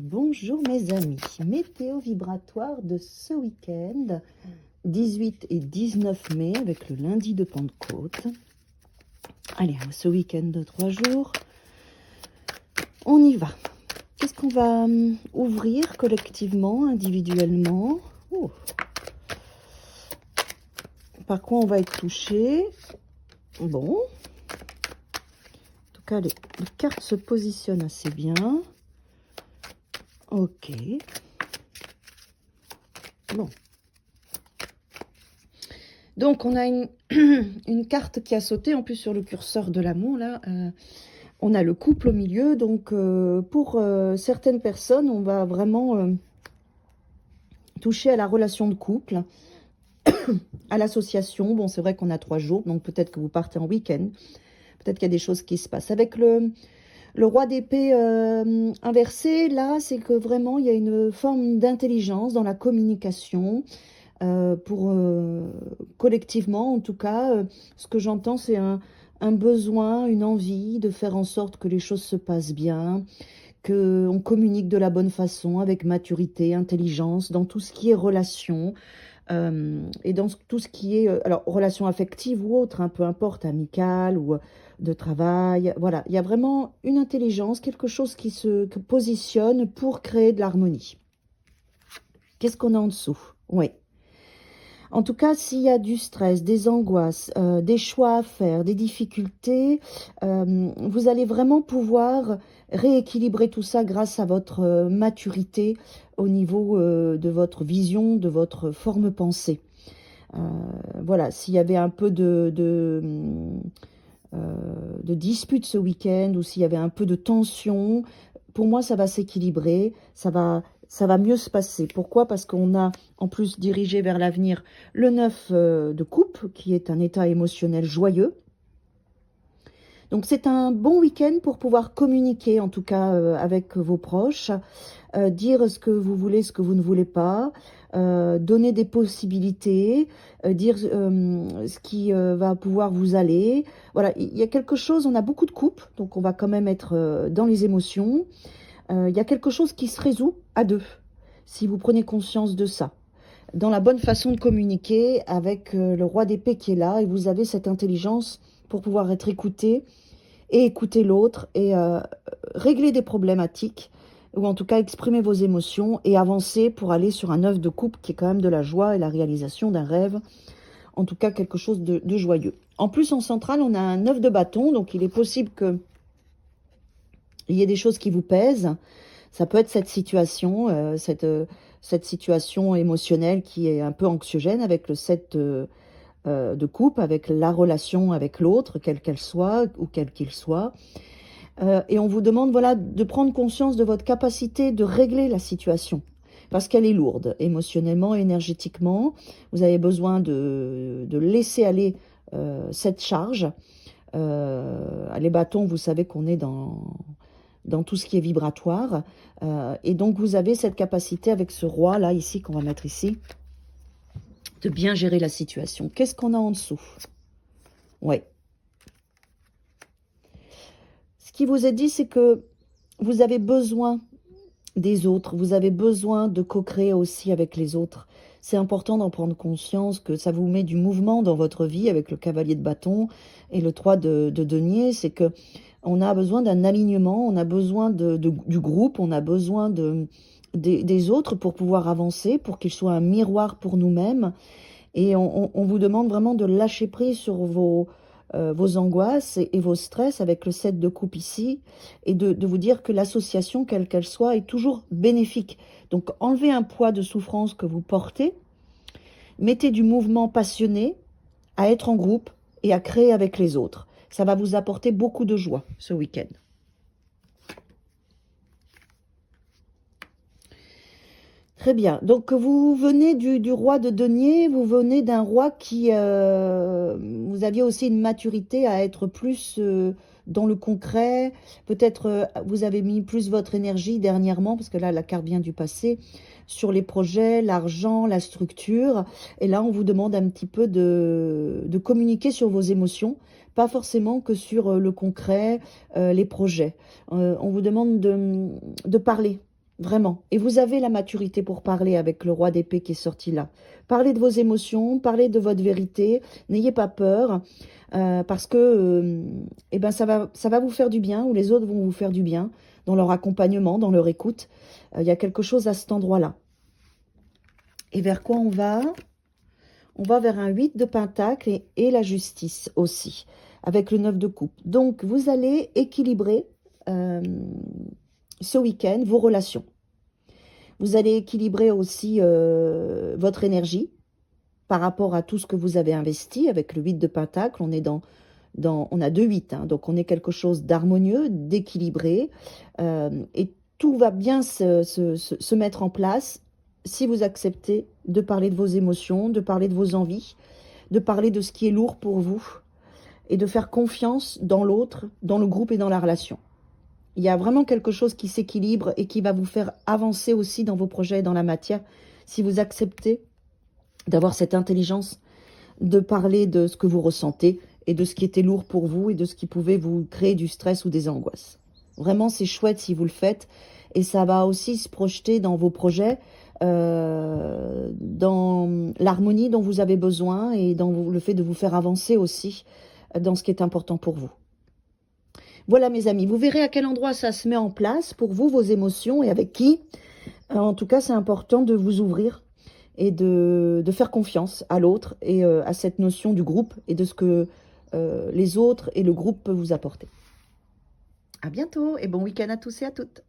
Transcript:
Bonjour mes amis, météo vibratoire de ce week-end, 18 et 19 mai avec le lundi de Pentecôte. Allez, ce week-end de 3 jours, on y va. Qu'est-ce qu'on va ouvrir collectivement, individuellement? Par quoi on va être touché? Bon, en tout cas les cartes se positionnent assez bien. Ok. Bon. Donc, on a une carte qui a sauté, en plus sur le curseur de l'amour, là. On a le couple au milieu. Donc, pour certaines personnes, on va vraiment toucher à la relation de couple, à l'association. Bon, c'est vrai qu'on a 3 jours, donc peut-être que vous partez en week-end. Peut-être qu'il y a des choses qui se passent. Avec le roi d'épée inversé, là, c'est que vraiment, il y a une forme d'intelligence dans la communication. Collectivement, en tout cas, ce que j'entends, c'est un besoin, une envie de faire en sorte que les choses se passent bien, qu'on communique de la bonne façon, avec maturité, intelligence, dans tout ce qui est relation, et dans tout ce qui est, alors, relation affective ou autre, hein, peu importe, amicale ou de travail. Voilà, il y a vraiment une intelligence, quelque chose qui se positionne pour créer de l'harmonie. Qu'est-ce qu'on a en dessous? Oui. En tout cas, s'il y a du stress, des angoisses, des choix à faire, des difficultés, vous allez vraiment pouvoir rééquilibrer tout ça grâce à votre maturité au niveau de votre vision, de votre forme pensée. Voilà, s'il y avait un peu de dispute ce week-end ou s'il y avait un peu de tension, pour moi, ça va s'équilibrer, ça va mieux se passer. Pourquoi? Parce qu'on a en plus dirigé vers l'avenir le 9 de coupe, qui est un état émotionnel joyeux. Donc c'est un bon week-end pour pouvoir communiquer, en tout cas avec vos proches, dire ce que vous voulez, ce que vous ne voulez pas, donner des possibilités, dire ce qui va pouvoir vous aller. Voilà, il y a quelque chose, on a beaucoup de coupes, donc on va quand même être dans les émotions. Il y a quelque chose qui se résout à 2, si vous prenez conscience de ça. Dans la bonne façon de communiquer avec le roi d'épée qui est là, et vous avez cette intelligence pour pouvoir être écouté et écouter l'autre et régler des problématiques, ou en tout cas exprimer vos émotions et avancer pour aller sur un 9 de coupe qui est quand même de la joie et la réalisation d'un rêve, en tout cas quelque chose de joyeux. En plus, en centrale, on a un 9 de bâton, donc il est possible que il y ait des choses qui vous pèsent. Ça peut être cette situation, cette situation émotionnelle qui est un peu anxiogène avec le 7 de coupe, avec la relation avec l'autre, quelle qu'elle soit ou quel qu'il soit. Et on vous demande, voilà, de prendre conscience de votre capacité de régler la situation, parce qu'elle est lourde, émotionnellement, énergétiquement. Vous avez besoin de laisser aller cette charge. Les bâtons, vous savez qu'on est dans tout ce qui est vibratoire. Et donc, vous avez cette capacité avec ce roi, là, ici, qu'on va mettre ici, de bien gérer la situation. Qu'est-ce qu'on a en dessous? Ouais. Ce qui vous est dit, c'est que vous avez besoin des autres. Vous avez besoin de co-créer aussi avec les autres. C'est important d'en prendre conscience, que ça vous met du mouvement dans votre vie avec le cavalier de bâton et le 3 de denier. C'est que on a besoin d'un alignement, on a besoin du groupe, on a besoin des autres pour pouvoir avancer, pour qu'ils soient un miroir pour nous-mêmes. Et on vous demande vraiment de lâcher prise sur vos angoisses et vos stress avec le 7 de coupe ici, et de vous dire que l'association, quelle qu'elle soit, est toujours bénéfique. Donc enlevez un poids de souffrance que vous portez, mettez du mouvement passionné à être en groupe et à créer avec les autres. Ça va vous apporter beaucoup de joie ce week-end. Très bien. Donc, vous venez du roi de denier, vous venez d'un roi qui... vous aviez aussi une maturité à être plus dans le concret. Peut-être vous avez mis plus votre énergie dernièrement, parce que là, la carte vient du passé, sur les projets, l'argent, la structure. Et là, on vous demande un petit peu de communiquer sur vos émotions, pas forcément que sur le concret, les projets. On vous demande de parler. Vraiment. Et vous avez la maturité pour parler avec le roi d'épée qui est sorti là. Parlez de vos émotions, parlez de votre vérité. N'ayez pas peur parce que eh ben, ça va vous faire du bien ou les autres vont vous faire du bien dans leur accompagnement, dans leur écoute. Il y a quelque chose à cet endroit-là. Et vers quoi on va? On va vers un 8 de pentacle et la justice aussi, avec le 9 de coupe. Donc, vous allez équilibrer ce week-end vos relations. Vous allez équilibrer aussi votre énergie par rapport à tout ce que vous avez investi. Avec le 8 de pentacle, on est on a 2 8, hein, donc on est quelque chose d'harmonieux, d'équilibré, et tout va bien se mettre en place si vous acceptez de parler de vos émotions, de parler de vos envies, de parler de ce qui est lourd pour vous, et de faire confiance dans l'autre, dans le groupe et dans la relation. Il y a vraiment quelque chose qui s'équilibre et qui va vous faire avancer aussi dans vos projets et dans la matière, si vous acceptez d'avoir cette intelligence de parler de ce que vous ressentez et de ce qui était lourd pour vous et de ce qui pouvait vous créer du stress ou des angoisses. Vraiment, c'est chouette si vous le faites et ça va aussi se projeter dans vos projets, dans l'harmonie dont vous avez besoin et dans le fait de vous faire avancer aussi dans ce qui est important pour vous. Voilà mes amis, vous verrez à quel endroit ça se met en place pour vous, vos émotions et avec qui. En tout cas, c'est important de vous ouvrir et de faire confiance à l'autre et à cette notion du groupe et de ce que les autres et le groupe peuvent vous apporter. À bientôt et bon week-end à tous et à toutes.